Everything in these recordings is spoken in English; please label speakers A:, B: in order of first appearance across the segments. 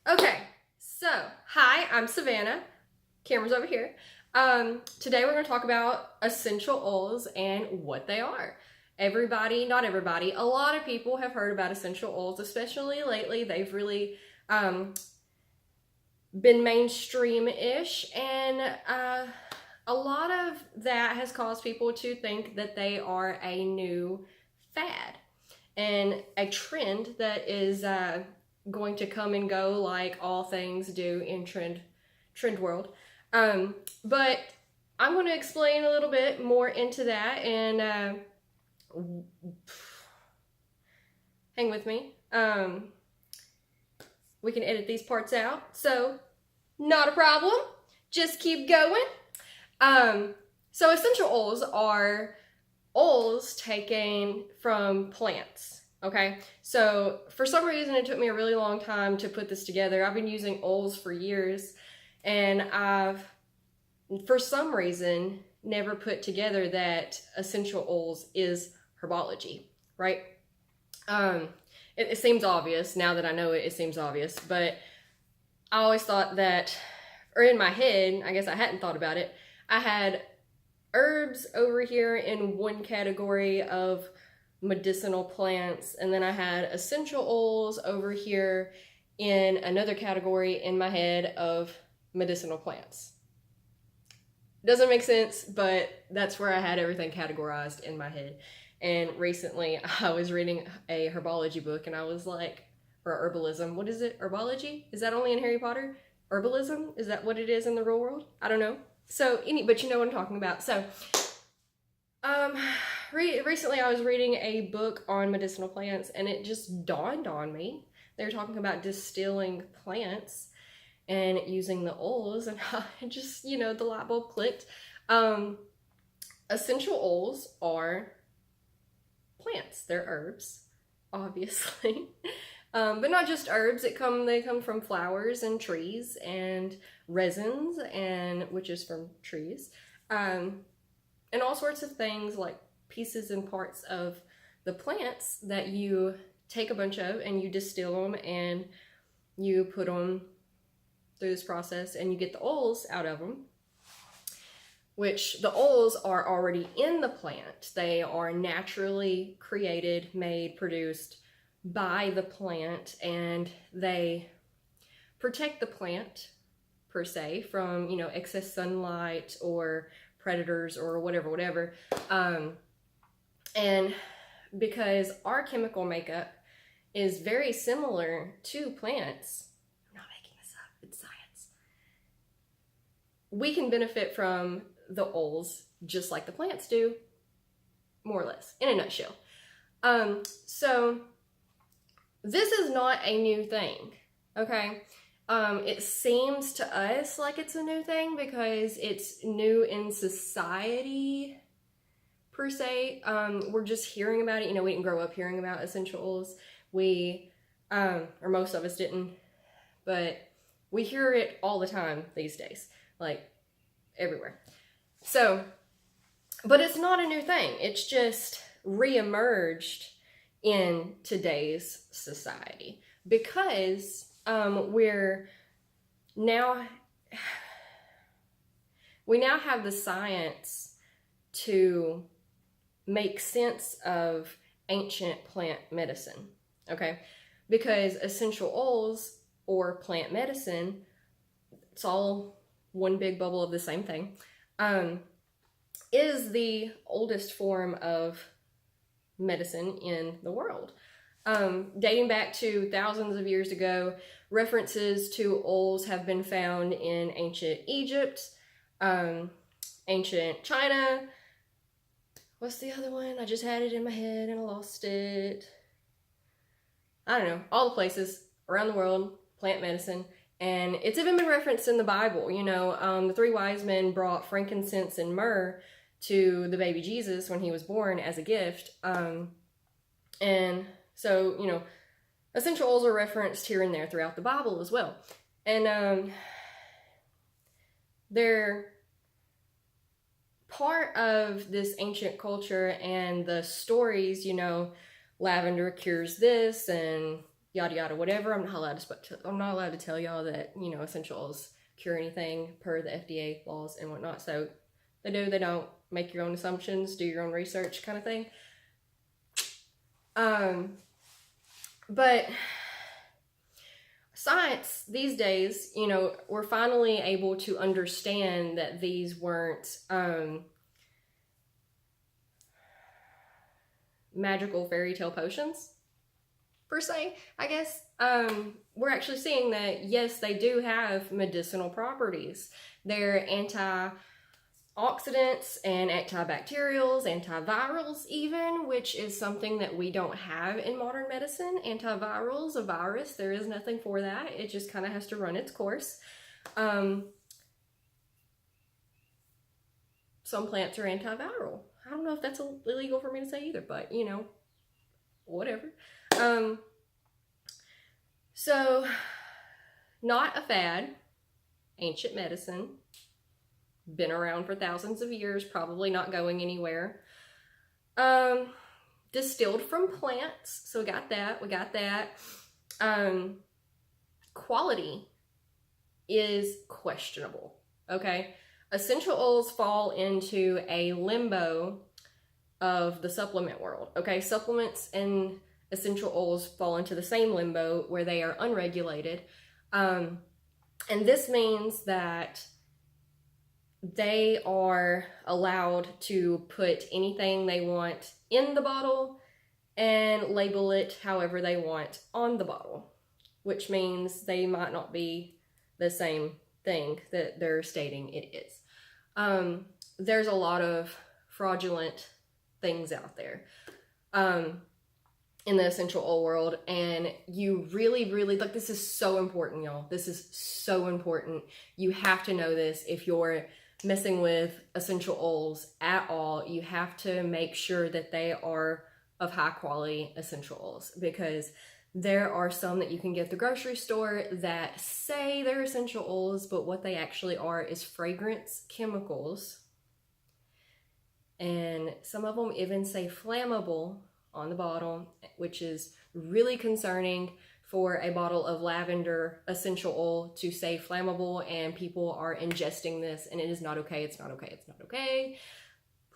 A: Okay, so hi, I'm Savannah. Camera's over here. Today we're going to talk about essential oils and what they are. Everybody, not everybody, a lot of people have heard about essential oils, especially lately. They've really been mainstream-ish, and a lot of that has caused people to think that they are a new fad and a trend that is going to come and go like all things do in trend world. But I'm going to explain a little bit more into that, and hang with me. We can edit these parts out, so not a problem. Just keep going. So essential oils are oils taken from plants. Okay, so for some reason it took me a really long time to put this together. I've been using oils for years, and I've, for some reason, never put together that essential oils is herbology, right? It seems obvious now that I know it. It seems obvious, but I always thought that, or in my head, I guess I hadn't thought about it. I had herbs over here in one category of medicinal plants, and then I had essential oils over here in another category in my head of medicinal plants. Doesn't make sense, but that's where I had everything categorized in my head. And recently I was reading a herbology book, and I was like, or herbalism, what is it? Herbology? Is that only in Harry Potter? Herbalism? Is that what it is in the real world? I don't know. So, but you know what I'm talking about. So, recently I was reading a book on medicinal plants, and it just dawned on me. They were talking about distilling plants and using the oils, and I just, the light bulb clicked. Essential oils are plants. They're herbs, obviously. But not just herbs. They come from flowers and trees and resins, and which is from trees, and all sorts of things, like pieces and parts of the plants that you take a bunch of and you distill them and you put them through this process, and you get the oils out of them, which the oils are already in the plant. They are naturally created, made, produced by the plant, and they protect the plant per se from excess sunlight or predators or whatever, and because our chemical makeup is very similar to plants, I'm not making this up, it's science, we can benefit from the oils just like the plants do, more or less, in a nutshell. So this is not a new thing, okay? It seems to us like it's a new thing because it's new in society, per se. We're just hearing about it. We didn't grow up hearing about essential oils. We, or most of us didn't, but we hear it all the time these days, like everywhere. So, but it's not a new thing. It's just re-emerged in today's society because we now have the science to make sense of ancient plant medicine, okay? Because essential oils or plant medicine, it's all one big bubble of the same thing, is the oldest form of medicine in the world. Dating back to thousands of years ago, references to oils have been found in ancient Egypt, ancient China. What's the other one? I just had it in my head and I lost it. I don't know. All the places around the world, plant medicine. And it's even been referenced in the Bible. The three wise men brought frankincense and myrrh to the baby Jesus when he was born as a gift. And so, essential oils are referenced here and there throughout the Bible as well. And they're part of this ancient culture and the stories, lavender cures this, and, yada yada whatever. I'm not allowed to tell y'all that, you know, essential oils cure anything per the FDA laws and whatnot. So they do, they don't. Make your own assumptions, do your own research, kind of thing. But science these days, you know, we're finally able to understand that these weren't magical fairy tale potions, per se, I guess. We're actually seeing that, yes, they do have medicinal properties. They're antioxidants and antibacterials, antivirals even, which is something that we don't have in modern medicine. Antivirals, a virus, there is nothing for that. It just kind of has to run its course. Some plants are antiviral. I don't know if that's illegal for me to say either, but you know, whatever. So, not a fad, ancient medicine, been around for thousands of years, probably not going anywhere. Distilled from plants, so we got that. Quality is questionable, okay? Essential oils fall into a limbo of the supplement world, okay? Supplements and essential oils fall into the same limbo where they are unregulated. And this means that they are allowed to put anything they want in the bottle and label it however they want on the bottle, which means they might not be the same thing that they're stating it is. There's a lot of fraudulent things out there in the essential oil world, and you really, like, this is so important, y'all. This is so important. You have to know this if you're messing with essential oils at all. You have to make sure that they are of high quality essential oils, because there are some that you can get at the grocery store that say they're essential oils, but what they actually are is fragrance chemicals. And some of them even say flammable on the bottle, which is really concerning for a bottle of lavender essential oil to say flammable, and people are ingesting this, and it is not okay. It's not okay. It's not okay.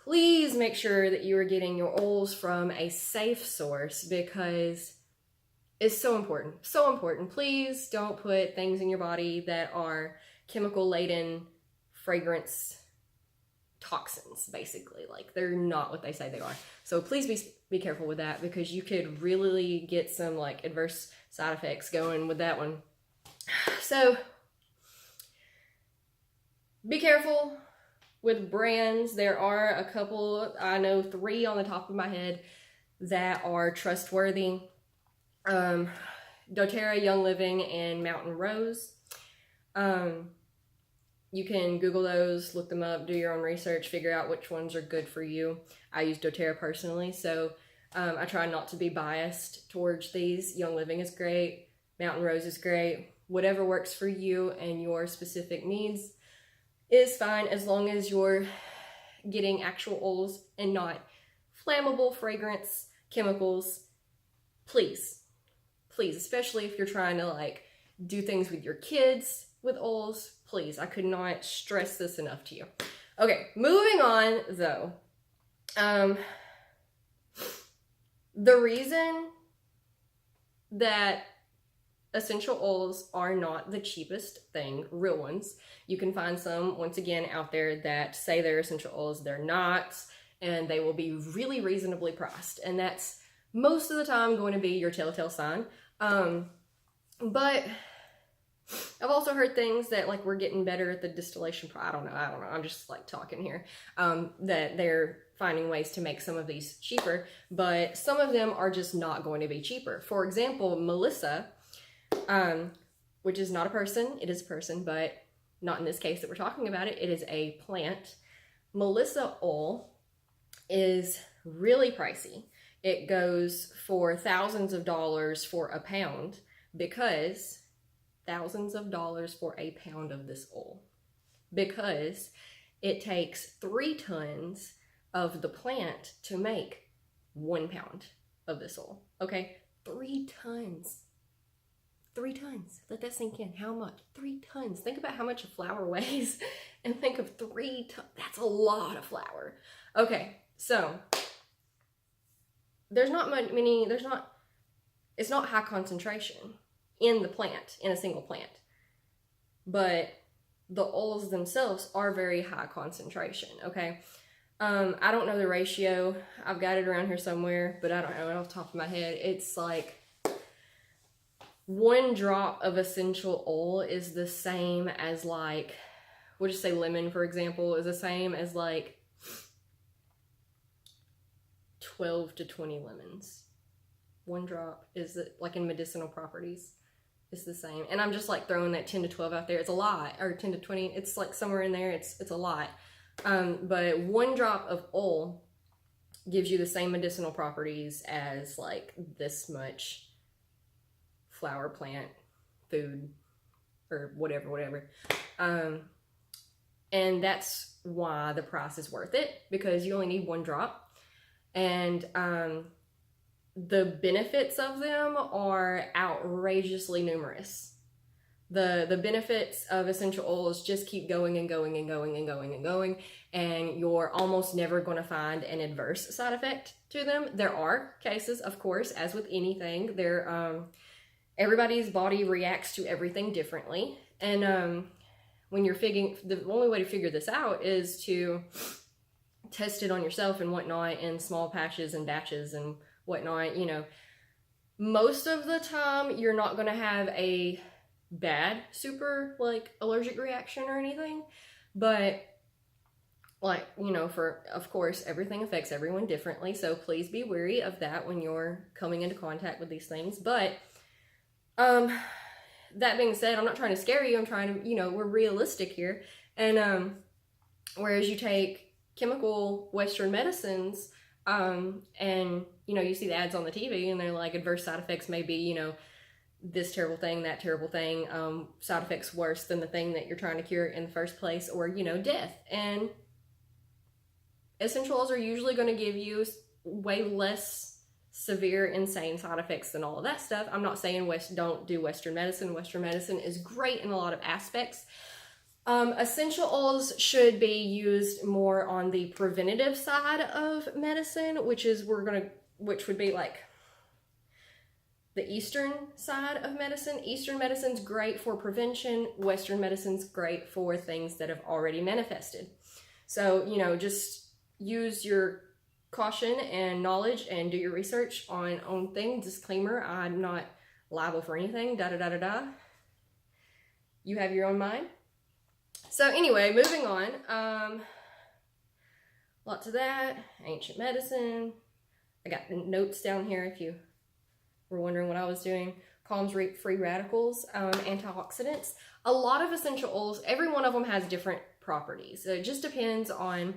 A: Please make sure that you are getting your oils from a safe source, because it's so important. So important. Please don't put things in your body that are chemical laden fragrance toxins, basically. Like, they're not what they say they are. So please be careful with that, because you could really get some like adverse side effects going with that one. So be careful with brands. There are a couple, I know 3 on the top of my head that are trustworthy. doTERRA, Young Living, and Mountain Rose. You can Google those, look them up, do your own research, figure out which ones are good for you. I use doTERRA personally, so I try not to be biased towards these. Young Living is great. Mountain Rose is great. Whatever works for you and your specific needs is fine, as long as you're getting actual oils and not flammable fragrance chemicals. Please, especially if you're trying to like do things with your kids with oils, please. I could not stress this enough to you. Okay, moving on though. The reason that essential oils are not the cheapest thing, real ones, you can find some, once again, out there that say they're essential oils, they're not, and they will be really reasonably priced. And that's most of the time going to be your telltale sign. But I've also heard things that like we're getting better at the distillation. I don't know. I'm just like talking here. That they're finding ways to make some of these cheaper, but some of them are just not going to be cheaper. For example, Melissa, which is not a person, it is a person, but not in this case that we're talking about it. It is a plant. Melissa oil is really pricey. It goes for thousands of dollars for a pound, because thousands of dollars for a pound of this oil, because it takes 3 tons of the plant to make 1 pound of this oil. Okay, 3 tons. 3 tons. Let that sink in. How much? 3 tons. Think about how much a flower weighs and think of 3 tons. That's a lot of flour. Okay, so it's not high concentration in the plant, in a single plant. But the oils themselves are very high concentration, okay? I don't know the ratio. I've got it around here somewhere, but I don't know it off the top of my head. It's like 1 drop of essential oil is the same as like, we'll just say lemon, for example, is the same as like 12 to 20 lemons. 1 drop is like in medicinal properties. It's the same. And I'm just like throwing that 10 to 12 out there. It's a lot. Or 10 to 20. It's like somewhere in there. It's a lot. But 1 drop of oil gives you the same medicinal properties as like this much flower, plant, food, or whatever. And that's why the price is worth it, because you only need 1 drop. And the benefits of them are outrageously numerous. The benefits of essential oils just keep going and going and going and going and going, and you're almost never going to find an adverse side effect to them. There are cases, of course, as with anything. Everybody's body reacts to everything differently, and when you're the only way to figure this out is to test it on yourself and whatnot in small patches and batches and whatnot. You know, most of the time you're not going to have a bad super like allergic reaction or anything, but like, you know, of course everything affects everyone differently, so please be wary of that when you're coming into contact with these things. But that being said, I'm not trying to scare you. I'm trying to, you know, we're realistic here. And whereas you take chemical Western medicines, and, you know, you see the ads on the TV and they're like, adverse side effects may be, you know, this terrible thing, that terrible thing, side effects worse than the thing that you're trying to cure in the first place, or, you know, death. And essential oils are usually going to give you way less severe, insane side effects than all of that stuff. I'm not saying don't do Western medicine. Western medicine is great in a lot of aspects. Essential oils should be used more on the preventative side of medicine, which would be like the Eastern side of medicine. Eastern medicine's great for prevention. Western medicine's great for things that have already manifested. So, you know, just use your caution and knowledge and do your research on things. Disclaimer, I'm not liable for anything. You have your own mind. So anyway, moving on. Lots of that. Ancient medicine. I got notes down here if you were wondering what I was doing. Calms free radicals, antioxidants. A lot of essential oils, every one of them has different properties. So it just depends on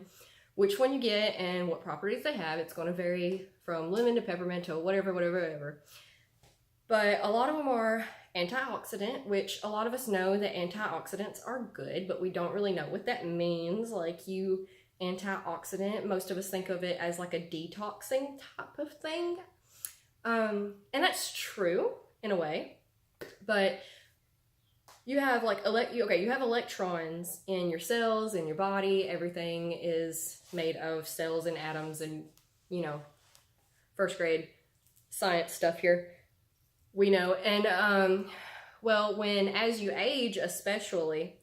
A: which one you get and what properties they have. It's going to vary from lemon to peppermint to whatever. But a lot of them are antioxidant, which a lot of us know that antioxidants are good, but we don't really know what that means. Like, antioxidant, most of us think of it as like a detoxing type of thing. And that's true in a way, but you have you have electrons in your cells, in your body. Everything is made of cells and atoms and, you know, first grade science stuff here. We know. And, well, as you age, especially,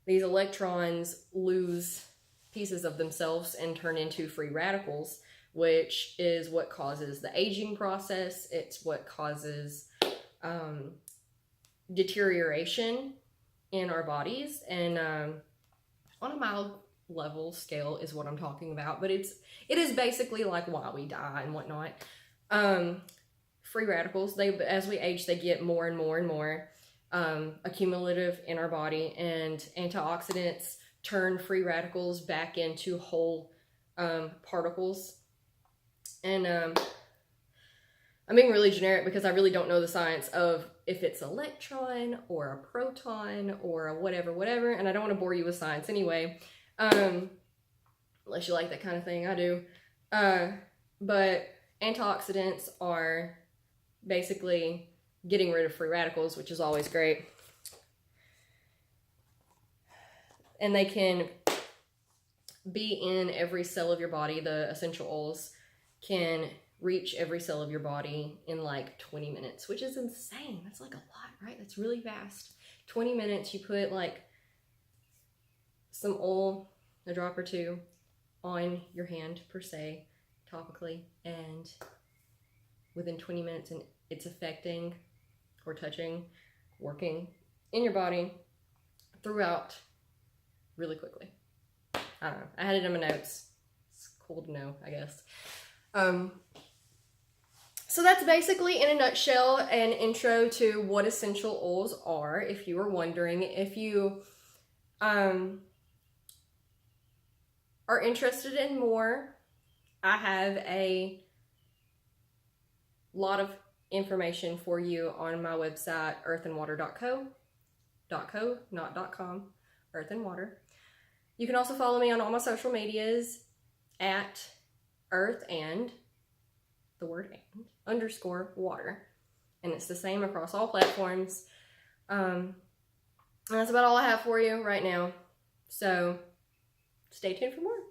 A: these electrons lose pieces of themselves and turn into free radicals, which is what causes the aging process. It's what causes deterioration in our bodies. And on a mild level scale is what I'm talking about, but it is basically like why we die and whatnot. Free radicals, as we age, they get more and more and more accumulative in our body, and antioxidants turn free radicals back into whole particles. And I'm being really generic because I really don't know the science of if it's electron or a proton or a whatever, and I don't want to bore you with science anyway, unless you like that kind of thing. I do. But antioxidants are basically getting rid of free radicals, which is always great. And they can be in every cell of your body. The essential oils can reach every cell of your body in like 20 minutes, which is insane. That's like a lot, right? That's really fast. 20 minutes, you put like some oil, a drop or two, on your hand per se, topically, and within 20 minutes, and it's affecting or touching, working in your body throughout really quickly. I don't know. I had it in my notes. It's cool to know, I guess. So that's basically, in a nutshell, an intro to what essential oils are. If you were wondering, if you are interested in more, I have a lot of information for you on my website, earthandwater.co, not .com, Earth and Water. You can also follow me on all my social medias at earth and the word and _water. And it's the same across all platforms. And that's about all I have for you right now. So stay tuned for more.